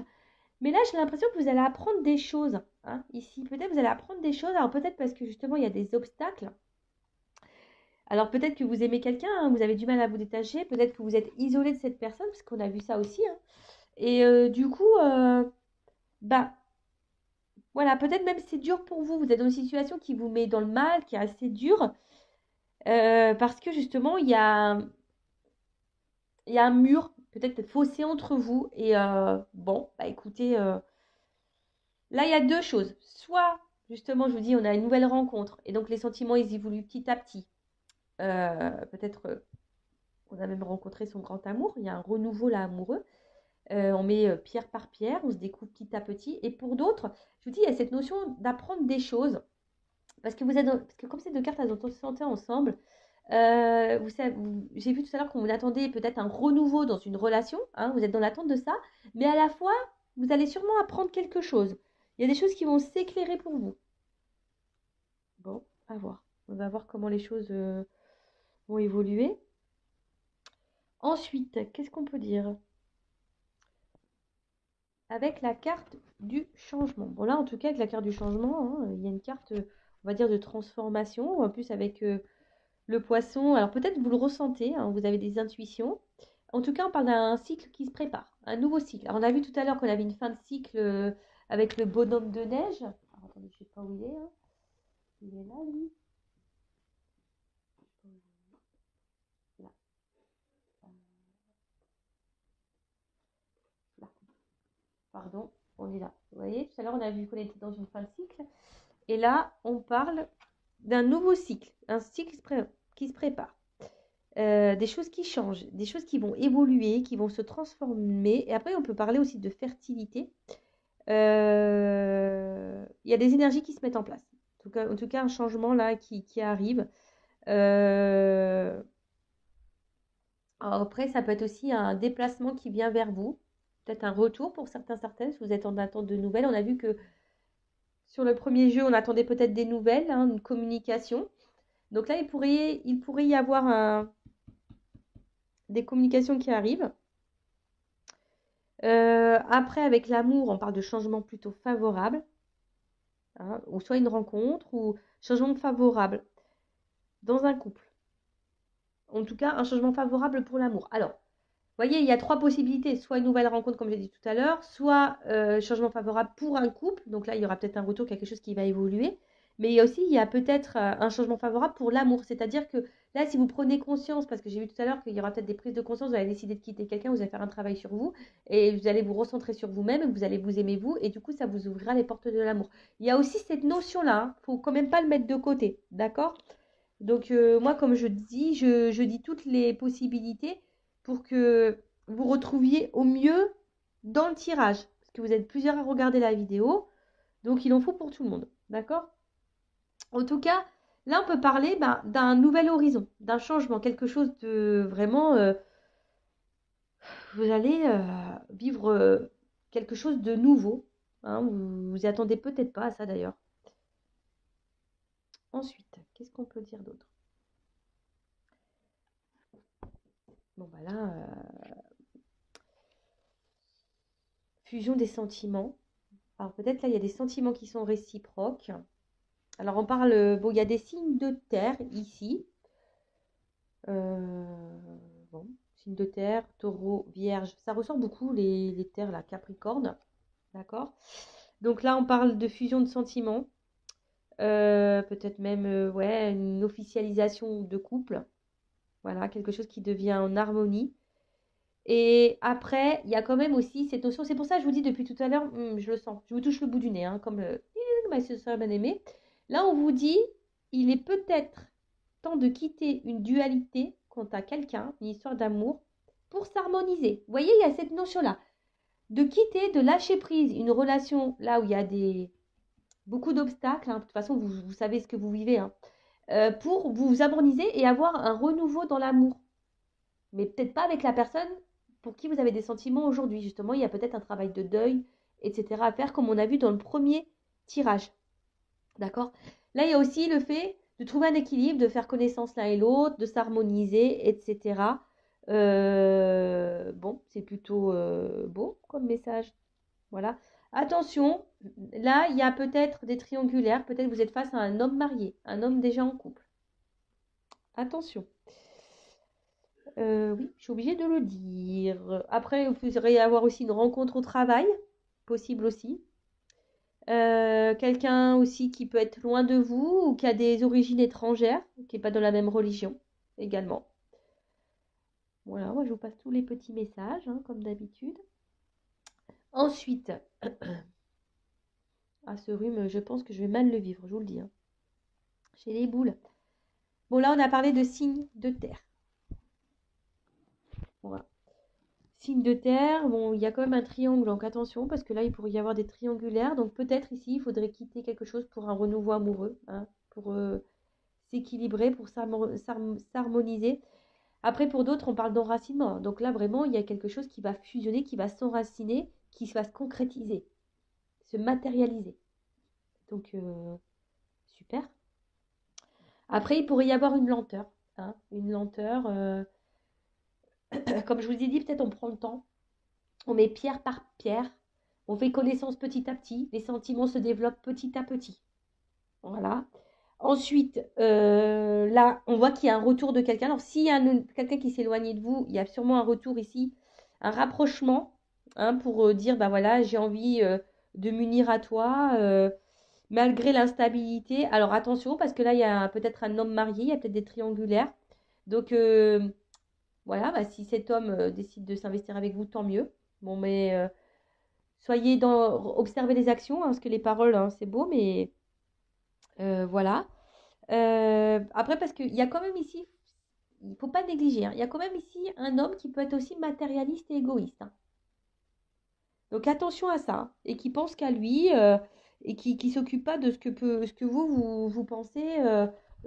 Speaker 1: Mais là, j'ai l'impression que vous allez apprendre des choses, hein, ici. Peut-être vous allez apprendre des choses. Alors peut-être parce que justement, il y a des obstacles. Alors peut-être que vous aimez quelqu'un, hein, vous avez du mal à vous détacher. Peut-être que vous êtes isolé de cette personne, parce qu'on a vu ça aussi, hein. Et du coup, bah voilà, peut-être même c'est dur pour vous. Vous êtes dans une situation qui vous met dans le mal, qui est assez dure. Parce que justement, il y a un mur, peut-être fossé entre vous. Et bon, bah écoutez... Là, il y a deux choses. Soit, justement, je vous dis, on a une nouvelle rencontre et donc les sentiments, ils évoluent petit à petit. Peut-être on a même rencontré son grand amour. Il y a un renouveau là amoureux. On met pierre par pierre, on se découvre petit à petit. Et pour d'autres, je vous dis, il y a cette notion d'apprendre des choses. Parce que parce que comme ces deux cartes, elles ont santé ensemble, j'ai vu tout à l'heure qu'on attendait peut-être un renouveau dans une relation, hein, vous êtes dans l'attente de ça, mais à la fois, vous allez sûrement apprendre quelque chose. Il y a des choses qui vont s'éclairer pour vous. Bon, à voir. On va voir comment les choses vont évoluer. Ensuite, qu'est-ce qu'on peut dire? Avec la carte du changement. Bon, là, en tout cas, avec la carte du changement, hein, il y a une carte, on va dire, de transformation. En plus, avec le poisson, alors peut-être vous le ressentez, hein, vous avez des intuitions. En tout cas, on parle d'un cycle qui se prépare, un nouveau cycle. Alors, on a vu tout à l'heure qu'on avait une fin de cycle avec le bonhomme de neige. Alors, attendez, je ne sais pas où il est, hein. Il est là, lui. Là. Là. Pardon, on est là. Vous voyez, tout à l'heure, on a vu qu'on était dans une fin de cycle. Et là, on parle d'un nouveau cycle, un cycle qui se prépare. des choses qui changent, des choses qui vont évoluer, qui vont se transformer. Et après, on peut parler aussi de fertilité. Il y a des énergies qui se mettent en place. En tout cas un changement là qui arrive. Euh, alors après, ça peut être aussi un déplacement qui vient vers vous. Peut-être un retour pour certaines, si vous êtes en attente de nouvelles. On a vu que sur le premier jeu, on attendait peut-être des nouvelles, hein, une communication. Donc là, il pourrait y avoir des communications qui arrivent. Après, avec l'amour, on parle de changement plutôt favorable, hein, ou soit une rencontre, ou changement favorable dans un couple. En tout cas, un changement favorable pour l'amour. Alors, vous voyez, il y a trois possibilités. Soit une nouvelle rencontre, comme j'ai dit tout à l'heure, soit changement favorable pour un couple. Donc là, il y aura peut-être un retour, quelque chose qui va évoluer. Mais il y a peut-être un changement favorable pour l'amour. C'est-à-dire que là, si vous prenez conscience, parce que j'ai vu tout à l'heure qu'il y aura peut-être des prises de conscience, vous allez décider de quitter quelqu'un, vous allez faire un travail sur vous, et vous allez vous recentrer sur vous-même, vous allez vous aimer vous, et du coup, ça vous ouvrira les portes de l'amour. Il y a aussi cette notion-là, hein. Faut quand même pas le mettre de côté, d'accord? Donc moi, comme je dis, je dis toutes les possibilités pour que vous retrouviez au mieux dans le tirage. Parce que vous êtes plusieurs à regarder la vidéo, donc il en faut pour tout le monde. D'accord? En tout cas, là, on peut parler d'un nouvel horizon, d'un changement, quelque chose de vraiment... vous allez vivre quelque chose de nouveau, hein. Vous vous y attendez peut-être pas à ça d'ailleurs. Ensuite, qu'est-ce qu'on peut dire d'autre? Bon, bah là, fusion des sentiments. Alors peut-être là, il y a des sentiments qui sont réciproques. Alors on parle, bon, il y a des signes de terre ici. Bon, signes de terre, taureau, vierge. Ça ressort beaucoup les terres, là, capricorne. D'accord? Donc là, on parle de fusion de sentiments. Peut-être même, ouais, une officialisation de couple. Voilà, quelque chose qui devient en harmonie. Et après, il y a quand même aussi cette notion, c'est pour ça que je vous dis depuis tout à l'heure, je le sens, je vous touche le bout du nez, hein, comme ma soeur bien-aimée. Là, on vous dit, il est peut-être temps de quitter une dualité quant à quelqu'un, une histoire d'amour, pour s'harmoniser. Vous voyez, il y a cette notion-là, de quitter, de lâcher prise une relation là où il y a beaucoup d'obstacles, hein. De toute façon, vous savez ce que vous vivez, hein, pour vous harmoniser et avoir un renouveau dans l'amour. Mais peut-être pas avec la personne pour qui vous avez des sentiments aujourd'hui. Justement, il y a peut-être un travail de deuil, etc. à faire, comme on a vu dans le premier tirage. D'accord? Là, il y a aussi le fait de trouver un équilibre, de faire connaissance l'un et l'autre, de s'harmoniser, etc. Bon, c'est plutôt beau comme message. Voilà. Attention, là, il y a peut-être des triangulaires. Peut-être vous êtes face à un homme marié, un homme déjà en couple. Attention. Oui, je suis obligée de le dire. Après, il pourrait y avoir aussi une rencontre au travail, possible aussi. Quelqu'un aussi qui peut être loin de vous ou qui a des origines étrangères, qui n'est pas de la même religion également. Voilà, moi je vous passe tous les petits messages, hein, comme d'habitude. Ensuite, à ce rhume, je pense que je vais mal le vivre, je vous le dis, hein. J'ai les boules. Bon, là, on a parlé de signes de terre. Voilà. Signe de terre, bon, il y a quand même un triangle, donc attention, parce que là, il pourrait y avoir des triangulaires. Donc peut-être ici, il faudrait quitter quelque chose pour un renouveau amoureux, hein, pour s'équilibrer, pour s'harmoniser. Après, pour d'autres, on parle d'enracinement. Donc là, vraiment, il y a quelque chose qui va fusionner, qui va s'enraciner, qui va se concrétiser, se matérialiser. Donc, super. Après, il pourrait y avoir une lenteur, hein, une lenteur. Comme je vous ai dit, peut-être on prend le temps. On met pierre par pierre, on fait connaissance petit à petit, les sentiments se développent petit à petit. Voilà. Ensuite, là, on voit qu'il y a un retour de quelqu'un. Alors, s'il y a quelqu'un qui s'est éloigné de vous, il y a sûrement un retour ici, un rapprochement, hein, pour dire, bah voilà, j'ai envie de m'unir à toi, malgré l'instabilité. Alors, attention, parce que là, il y a peut-être un homme marié, il y a peut-être des triangulaires. Donc, voilà, bah, si cet homme décide de s'investir avec vous, tant mieux. Bon, mais observez les actions, hein, parce que les paroles, hein, c'est beau, mais voilà. Après, parce qu'il y a quand même ici, il ne faut pas négliger, hein. Il y a quand même ici un homme qui peut être aussi matérialiste et égoïste, hein. Donc attention à ça, et qui pense qu'à lui, et qui s'occupe pas de ce que vous pensez,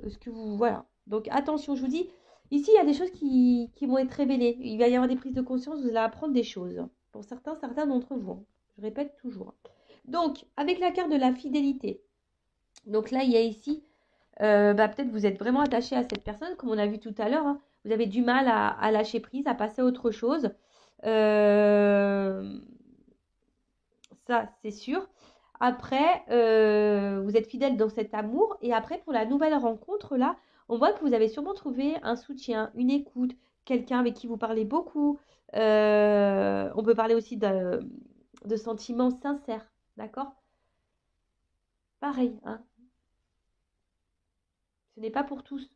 Speaker 1: ce que vous, voilà. Donc attention, je vous dis, ici il y a des choses qui vont être révélées. Il va y avoir des prises de conscience, vous allez apprendre des choses. Pour certains d'entre vous, hein. Je répète toujours. Donc, avec la carte de la fidélité, donc là il y a ici, peut-être vous êtes vraiment attaché à cette personne, comme on a vu tout à l'heure, hein. Vous avez du mal à lâcher prise, à passer à autre chose. Ça, c'est sûr. Après, vous êtes fidèle dans cet amour. Et après, pour la nouvelle rencontre, là, on voit que vous avez sûrement trouvé un soutien, une écoute, quelqu'un avec qui vous parlez beaucoup. On peut parler aussi de sentiments sincères. D'accord? Pareil, hein. Ce n'est pas pour tous.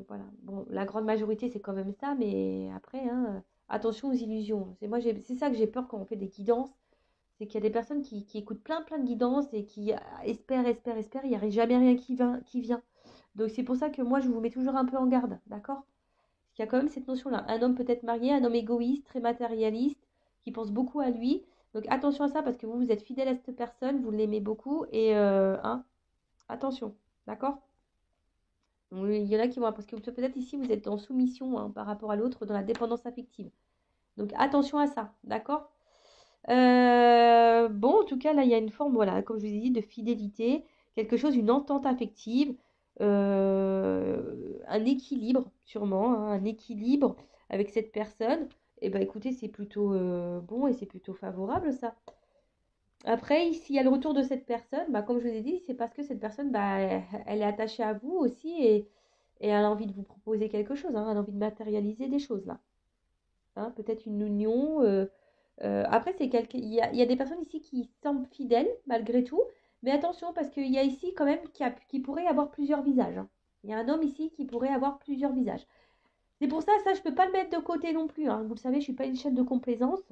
Speaker 1: Voilà. Bon, la grande majorité, c'est quand même ça. Mais après, hein, attention aux illusions. C'est ça que j'ai peur quand on fait des guidances. C'est qu'il y a des personnes qui écoutent plein de guidances et qui espèrent, il n'y a jamais rien qui vient. Donc c'est pour ça que moi, je vous mets toujours un peu en garde, d'accord? Parce qu'il y a quand même cette notion-là. Un homme peut-être marié, un homme égoïste, très matérialiste, qui pense beaucoup à lui. Donc attention à ça parce que vous êtes fidèle à cette personne, vous l'aimez beaucoup et hein, attention, d'accord? Oui, il y en a qui vont, parce que peut-être ici, vous êtes en soumission, hein, par rapport à l'autre, dans la dépendance affective. Donc attention à ça, d'accord? Bon, en tout cas, là, il y a une forme, voilà, comme je vous ai dit, de fidélité, quelque chose, une entente affective, un équilibre, sûrement, hein, un équilibre avec cette personne. Et ben, écoutez, c'est plutôt bon et c'est plutôt favorable, ça. Après, ici, il y a le retour de cette personne, bah, comme je vous ai dit, c'est parce que cette personne, bah, elle est attachée à vous aussi et elle a envie de vous proposer quelque chose, hein, elle a envie de matérialiser des choses, là. Hein, peut-être une union. Après, il y a des personnes ici qui semblent fidèles malgré tout, mais attention parce qu'il y a ici quand même qui pourrait avoir plusieurs visages, hein. Il y a un homme ici qui pourrait avoir plusieurs visages. C'est pour ça, je peux pas le mettre de côté non plus, hein. Vous le savez, je suis pas une chaîne de complaisance.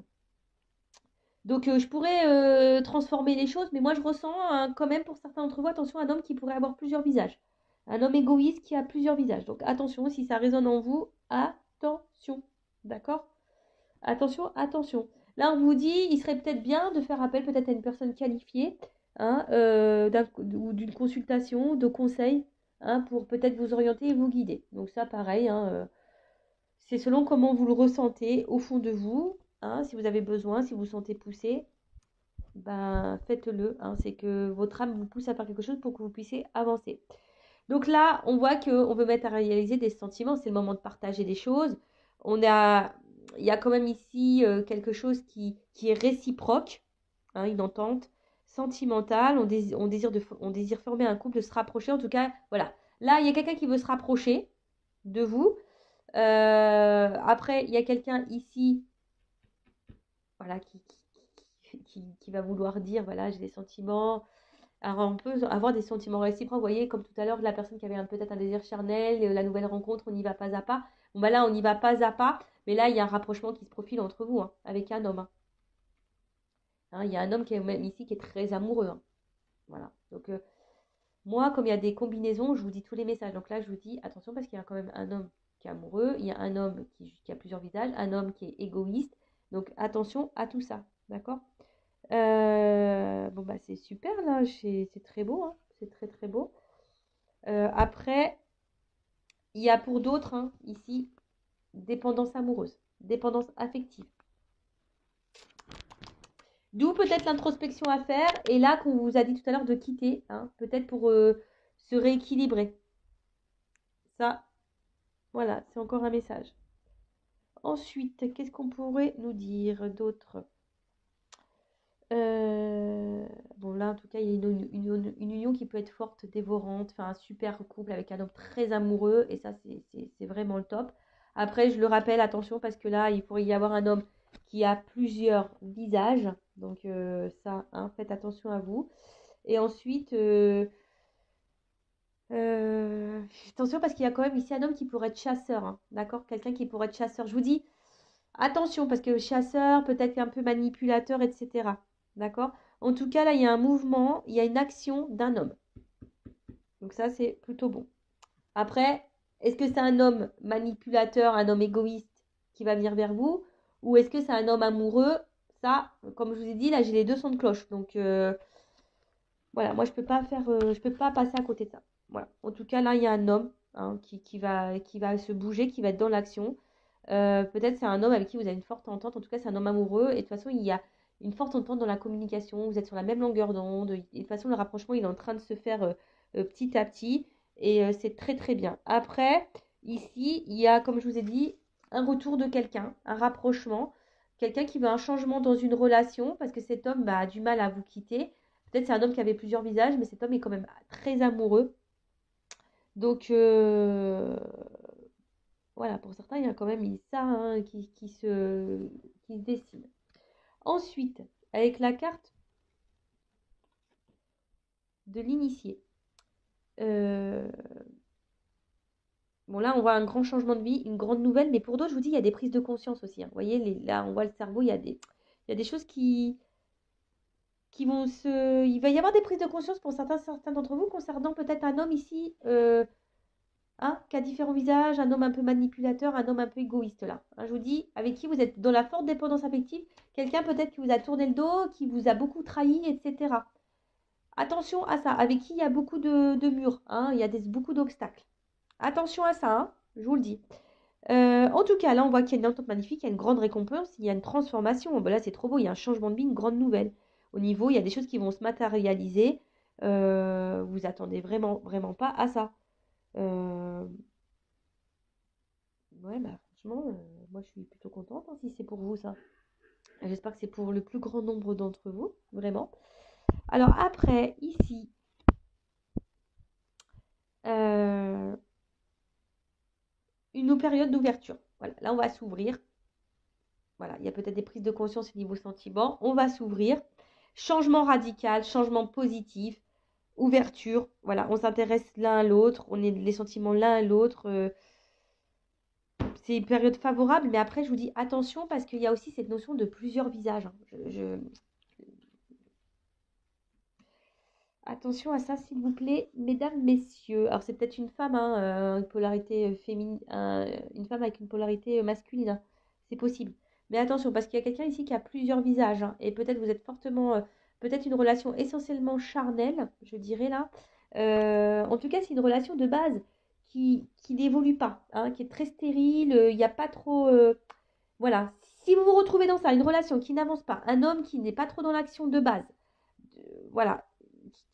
Speaker 1: Donc je pourrais transformer les choses, mais moi je ressens hein, quand même pour certains d'entre vous, attention, un homme qui pourrait avoir plusieurs visages. Un homme égoïste qui a plusieurs visages. Donc attention, si ça résonne en vous, attention. D'accord? Attention, attention. Là, on vous dit, il serait peut-être bien de faire appel peut-être à une personne qualifiée, hein, ou d'une consultation, de conseil, hein, pour peut-être vous orienter et vous guider. Donc ça, pareil, hein, c'est selon comment vous le ressentez au fond de vous, hein, si vous avez besoin, si vous vous sentez poussé, ben faites-le, hein, c'est que votre âme vous pousse à faire quelque chose pour que vous puissiez avancer. Donc là, on voit qu'on veut mettre à réaliser des sentiments, c'est le moment de partager des choses. On a, il y a quand même ici quelque chose qui est réciproque, hein, une entente sentimentale. On désire former un couple, de se rapprocher. En tout cas, voilà. Là, il y a quelqu'un qui veut se rapprocher de vous. Après, il y a quelqu'un ici, voilà, qui va vouloir dire, voilà, j'ai des sentiments. Alors, on peut avoir des sentiments réciproques. Vous voyez, comme tout à l'heure, la personne qui avait peut-être un désir charnel, la nouvelle rencontre, on y va pas à pas. Bon, bah là, on y va pas à pas. Mais là, il y a un rapprochement qui se profile entre vous, hein, avec un homme, hein. Hein, il y a un homme qui est même ici qui est très amoureux, hein. Voilà. Donc, moi, comme il y a des combinaisons, je vous dis tous les messages. Donc là, je vous dis attention parce qu'il y a quand même un homme qui est amoureux. Il y a un homme qui a plusieurs visages. Un homme qui est égoïste. Donc, attention à tout ça. D'accord? Bon, bah, c'est super là. C'est très beau, hein. C'est très, très beau. Après, il y a pour d'autres, hein, ici, dépendance amoureuse, dépendance affective. D'où peut-être l'introspection à faire. Et là, qu'on vous a dit tout à l'heure de quitter, hein, peut-être pour se rééquilibrer. Ça, voilà, c'est encore un message. Ensuite, qu'est-ce qu'on pourrait nous dire d'autre? Bon, là, en tout cas, il y a une union qui peut être forte, dévorante, enfin un super couple avec un homme très amoureux, et ça, c'est vraiment le top. Après, je le rappelle, attention, parce que là, il pourrait y avoir un homme qui a plusieurs visages, donc ça, hein, faites attention à vous. Et ensuite, attention, parce qu'il y a quand même ici un homme qui pourrait être chasseur, hein, d'accord? Quelqu'un qui pourrait être chasseur. Je vous dis, attention, parce que chasseur, peut-être un peu manipulateur, etc. D'accord? En tout cas, là, il y a un mouvement, il y a une action d'un homme. Donc ça, c'est plutôt bon. Après, Est-ce que c'est un homme manipulateur, un homme égoïste qui va venir vers vous? Ou est-ce que c'est un homme amoureux? Ça, comme je vous ai dit, là, j'ai les deux sons de cloche. Donc, voilà, moi, je peux pas passer à côté de ça. Voilà. En tout cas, là, il y a un homme hein, qui va se bouger, qui va être dans l'action. Peut-être c'est un homme avec qui vous avez une forte entente. En tout cas, c'est un homme amoureux. Et de toute façon, il y a une forte entente dans la communication. Vous êtes sur la même longueur d'onde. Et de toute façon, le rapprochement, il est en train de se faire petit à petit. Et c'est très, très bien. Après, ici, il y a, comme je vous ai dit, un retour de quelqu'un, un rapprochement. Quelqu'un qui veut un changement dans une relation parce que cet homme bah, a du mal à vous quitter. Peut-être c'est un homme qui avait plusieurs visages, mais cet homme est quand même très amoureux. Donc, voilà, pour certains, il y a quand même ça hein, qui se dessine. Ensuite, avec la carte de l'initié. Euh, bon, là, on voit un grand changement de vie, une grande nouvelle, mais pour d'autres, je vous dis, il y a des prises de conscience aussi. Hein. Vous voyez, là, on voit le cerveau, il y a des choses qui vont se... Il va y avoir des prises de conscience pour certains d'entre vous concernant peut-être un homme ici hein, qui a différents visages, un homme un peu manipulateur, un homme un peu égoïste là. Hein, je vous dis, avec qui vous êtes dans la forte dépendance affective, quelqu'un peut-être qui vous a tourné le dos, qui vous a beaucoup trahi, etc. Attention à ça, avec qui il y a beaucoup de murs, hein, il y a beaucoup d'obstacles. Attention à ça, hein, je vous le dis. En tout cas, là, on voit qu'il y a une entente magnifique, il y a une grande récompense, il y a une transformation. Ben là, c'est trop beau, il y a un changement de vie, une grande nouvelle. Au niveau, il y a des choses qui vont se matérialiser. Vous attendez vraiment, vraiment pas à ça. Euh, Ouais, bah franchement, moi je suis plutôt contente hein, si c'est pour vous ça. J'espère que c'est pour le plus grand nombre d'entre vous, vraiment. Alors après, ici, euh, une période d'ouverture. Voilà, là on va s'ouvrir. Voilà, il y a peut-être des prises de conscience au niveau sentiment. On va s'ouvrir. Changement radical, changement positif, ouverture. Voilà, on s'intéresse l'un à l'autre, on est les sentiments l'un à l'autre. C'est une période favorable, mais après je vous dis attention parce qu'il y a aussi cette notion de plusieurs visages. Hein. Attention à ça, s'il vous plaît, mesdames, messieurs. Alors, c'est peut-être une femme, hein, une polarité féminine, une femme avec une polarité masculine. Hein. C'est possible. Mais attention, parce qu'il y a quelqu'un ici qui a plusieurs visages. Hein, et peut-être vous êtes fortement, peut-être une relation essentiellement charnelle, je dirais là. En tout cas, c'est une relation de base qui n'évolue pas, hein, qui est très stérile. Il n'y a pas trop. Voilà. Si vous vous retrouvez dans ça, une relation qui n'avance pas, un homme qui n'est pas trop dans l'action de base, voilà,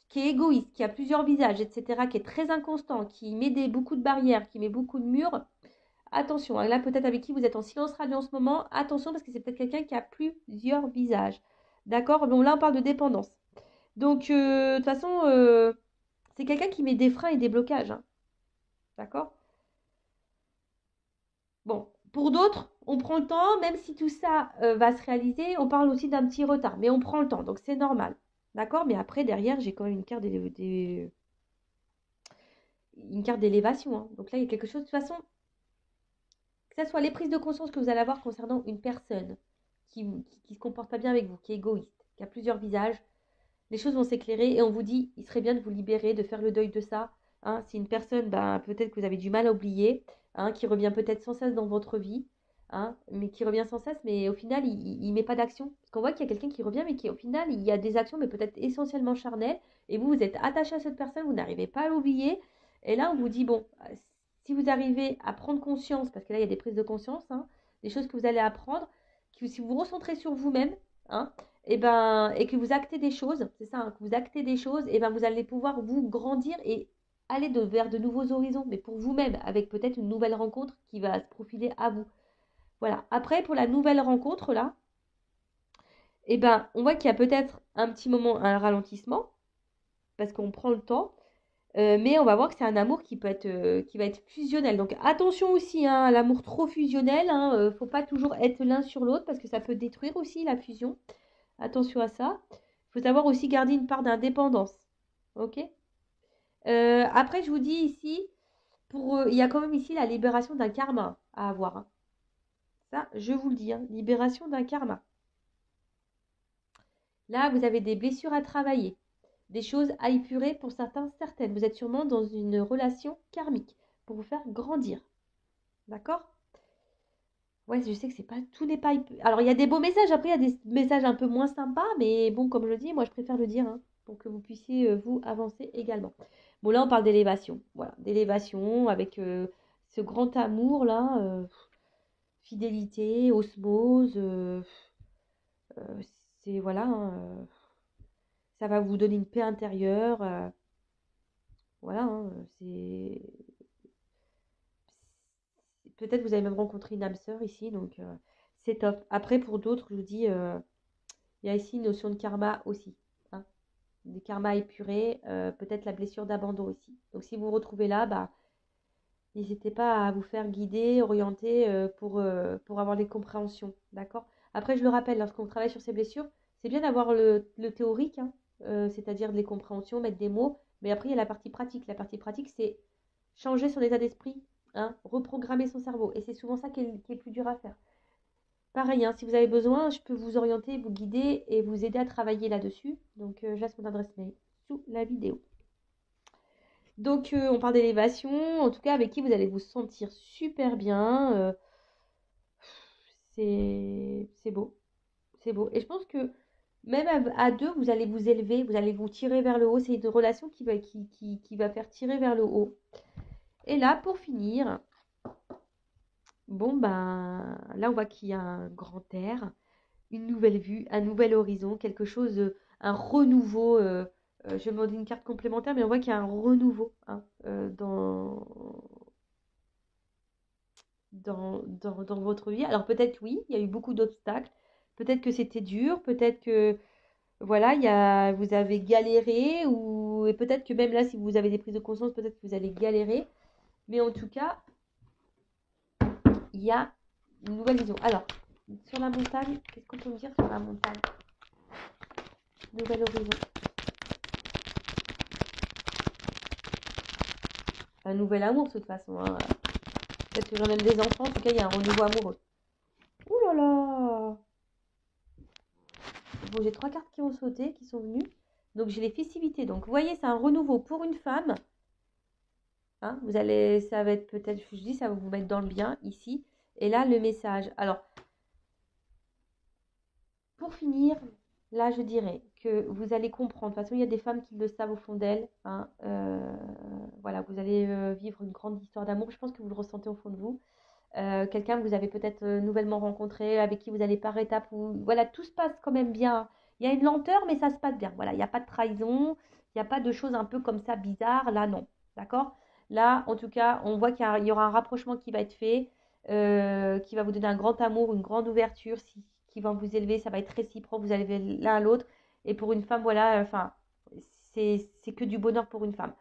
Speaker 1: qui est égoïste, qui a plusieurs visages, etc., qui est très inconstant, qui met beaucoup de barrières, qui met beaucoup de murs, attention, hein, là peut-être avec qui vous êtes en silence radio en ce moment, attention parce que c'est peut-être quelqu'un qui a plusieurs visages. D'accord? Bon, là on parle de dépendance. Donc, de toute façon, c'est quelqu'un qui met des freins et des blocages. Hein. D'accord? Bon, pour d'autres, on prend le temps, même si tout ça va se réaliser, on parle aussi d'un petit retard, mais on prend le temps, donc c'est normal. D'accord? Mais après, derrière, j'ai quand même une carte d'élévation. Hein. Donc là, il y a quelque chose, de toute façon, que ce soit les prises de conscience que vous allez avoir concernant une personne qui se comporte pas bien avec vous, qui est égoïste, qui a plusieurs visages, les choses vont s'éclairer et on vous dit, il serait bien de vous libérer, de faire le deuil de ça. Hein. C'est une personne, ben, peut-être que vous avez du mal à oublier, hein, qui revient peut-être sans cesse dans votre vie, hein, mais qui revient sans cesse, mais au final, il met pas d'action. Parce qu'on voit qu'il y a quelqu'un qui revient, mais qui au final, il y a des actions, mais peut-être essentiellement charnelles, et vous, vous êtes attaché à cette personne, vous n'arrivez pas à l'oublier, et là, on vous dit, bon, si vous arrivez à prendre conscience, parce que là, il y a des prises de conscience, hein, des choses que vous allez apprendre, que si vous vous recentrez sur vous-même, hein, et que vous actez des choses, c'est ça, hein, que vous actez des choses, et ben vous allez pouvoir vous grandir et aller vers de nouveaux horizons, mais pour vous-même, avec peut-être une nouvelle rencontre qui va se profiler à vous. Voilà. Après, pour la nouvelle rencontre, là, et ben, on voit qu'il y a peut-être un petit moment, un ralentissement, parce qu'on prend le temps, mais on va voir que c'est un amour qui va être fusionnel. Donc attention aussi hein, à l'amour trop fusionnel. Hein, faut pas toujours être l'un sur l'autre parce que ça peut détruire aussi la fusion. Attention à ça. Il faut savoir aussi garder une part d'indépendance. Ok. Après, je vous dis ici, il y a quand même ici la libération d'un karma à avoir. Hein. Ça, je vous le dis, hein, libération d'un karma. Là, vous avez des blessures à travailler, des choses à épurer pour certains, certaines. Vous êtes sûrement dans une relation karmique. pour vous faire grandir. D'accord? Ouais, je sais que c'est pas, tout n'est pas. Alors, il y a des beaux messages, après, il y a des messages un peu moins sympas, mais bon, comme je le dis, moi, je préfère le dire, hein, pour que vous puissiez, vous, avancer également. Bon, là, on parle d'élévation. Voilà, d'élévation avec ce grand amour, là, fidélité, osmose, euh, c'est, voilà, hein, ça va vous donner une paix intérieure. Voilà, hein, c'est. Peut-être vous avez même rencontré une âme sœur ici, donc c'est top. Après, pour d'autres, je vous dis. Il y a ici une notion de karma aussi, hein, des karmas épurés, peut-être la blessure d'abandon aussi. Donc si vous vous retrouvez là, bah, n'hésitez pas à vous faire guider, orienter pour avoir des compréhensions, d'accord? Après, je le rappelle, lorsqu'on travaille sur ces blessures, c'est bien d'avoir le théorique, hein, c'est-à-dire les compréhensions, mettre des mots, mais après, il y a la partie pratique. La partie pratique, c'est changer son état d'esprit, hein, reprogrammer son cerveau. Et c'est souvent ça qui est plus dur à faire. Pareil, hein, si vous avez besoin, je peux vous orienter, vous guider et vous aider à travailler là-dessus. Donc, je laisse mon adresse mail sous la vidéo. Donc, on parle d'élévation, en tout cas, avec qui vous allez vous sentir super bien. C'est beau, c'est beau. Et je pense que même à deux, vous allez vous élever, vous allez vous tirer vers le haut. C'est une relation qui va faire tirer vers le haut. Et là, pour finir, bon, ben, là, on voit qu'il y a un grand air, une nouvelle vue, un nouvel horizon, quelque chose, un renouveau. Je me demande une carte complémentaire, mais on voit qu'il y a un renouveau, hein, dans votre vie. Alors peut-être oui, il y a eu beaucoup d'obstacles. Peut-être que c'était dur, peut-être que voilà, vous avez galéré, et peut-être que même là, si vous avez des prises de conscience, peut-être que vous allez galérer. Mais en tout cas, il y a une nouvelle vision. Alors, sur la montagne, qu'est-ce qu'on peut me dire sur la montagne? Nouvel horizon. Un nouvel amour de toute façon, hein. Peut-être que j'en aime des enfants, en tout cas il y a un renouveau amoureux. Ouh là là. Bon, j'ai 3 cartes qui ont sauté, qui sont venues. Donc j'ai les festivités. Donc vous voyez, c'est un renouveau pour une femme. Hein, ça va être peut-être, je dis, ça va vous mettre dans le bien ici. Et là, le message. Alors, pour finir, là, je dirais que vous allez comprendre. De toute façon, il y a des femmes qui le savent au fond d'elles, hein. Voilà, vous allez vivre une grande histoire d'amour. Je pense que vous le ressentez au fond de vous. Quelqu'un que vous avez peut-être nouvellement rencontré, avec qui vous allez par étapes, voilà, tout se passe quand même bien. Il y a une lenteur, mais ça se passe bien. Voilà, il n'y a pas de trahison, il n'y a pas de choses un peu comme ça bizarres. Là, non. D'accord? Là, en tout cas, on voit qu'il y aura un rapprochement qui va être fait, qui va vous donner un grand amour, une grande ouverture, qui va vous élever. Ça va être réciproque, vous allez l'un à l'autre. Et pour une femme, voilà, enfin, c'est que du bonheur pour une femme.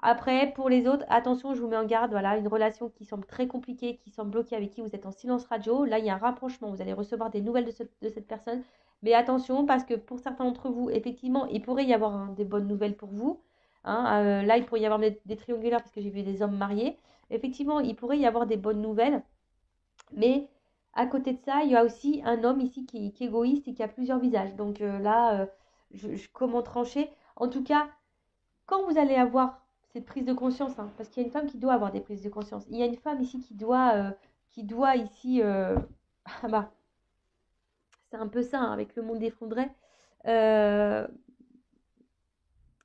Speaker 1: Après, pour les autres, attention, je vous mets en garde, voilà, une relation qui semble très compliquée, qui semble bloquée, avec qui vous êtes en silence radio. Là, il y a un rapprochement, vous allez recevoir des nouvelles de cette personne. Mais attention, parce que pour certains d'entre vous, effectivement, il pourrait y avoir des bonnes nouvelles pour vous. Hein. Là, il pourrait y avoir des triangulaires, parce que j'ai vu des hommes mariés. Effectivement, il pourrait y avoir des bonnes nouvelles. Mais à côté de ça, il y a aussi un homme ici qui est égoïste et qui a plusieurs visages. Donc là, comment trancher? En tout cas, quand vous allez avoir cette prise de conscience, hein, parce qu'il y a une femme qui doit avoir des prises de conscience, il y a une femme ici qui doit ici, ah bah, c'est un peu ça, hein, avec le monde effondré, euh,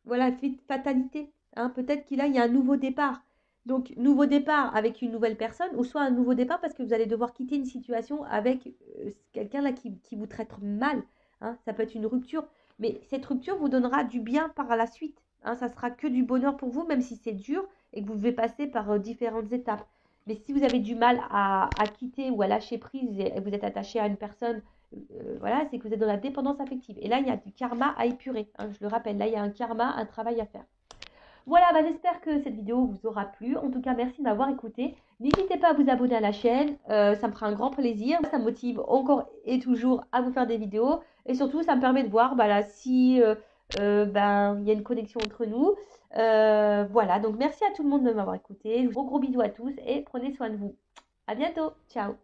Speaker 1: voilà, fatalité, hein, peut-être qu'il il y a un nouveau départ. Donc, nouveau départ avec une nouvelle personne, ou soit un nouveau départ parce que vous allez devoir quitter une situation avec quelqu'un là qui vous traite mal. Hein, ça peut être une rupture, mais cette rupture vous donnera du bien par la suite. Hein, ça sera que du bonheur pour vous, même si c'est dur et que vous devez passer par différentes étapes. Mais si vous avez du mal à quitter ou à lâcher prise et vous êtes attaché à une personne, voilà, c'est que vous êtes dans la dépendance affective. Et là, il y a du karma à épurer. Hein, je le rappelle, là, il y a un karma, un travail à faire. Voilà, bah, j'espère que cette vidéo vous aura plu. En tout cas, merci de m'avoir écouté. N'hésitez pas à vous abonner à la chaîne, ça me fera un grand plaisir. Ça me motive encore et toujours à vous faire des vidéos. Et surtout, ça me permet de voir bah, là, si ben, il y a une connexion entre nous. Voilà, donc merci à tout le monde de m'avoir écouté. Gros bisous à tous et prenez soin de vous. À bientôt. Ciao.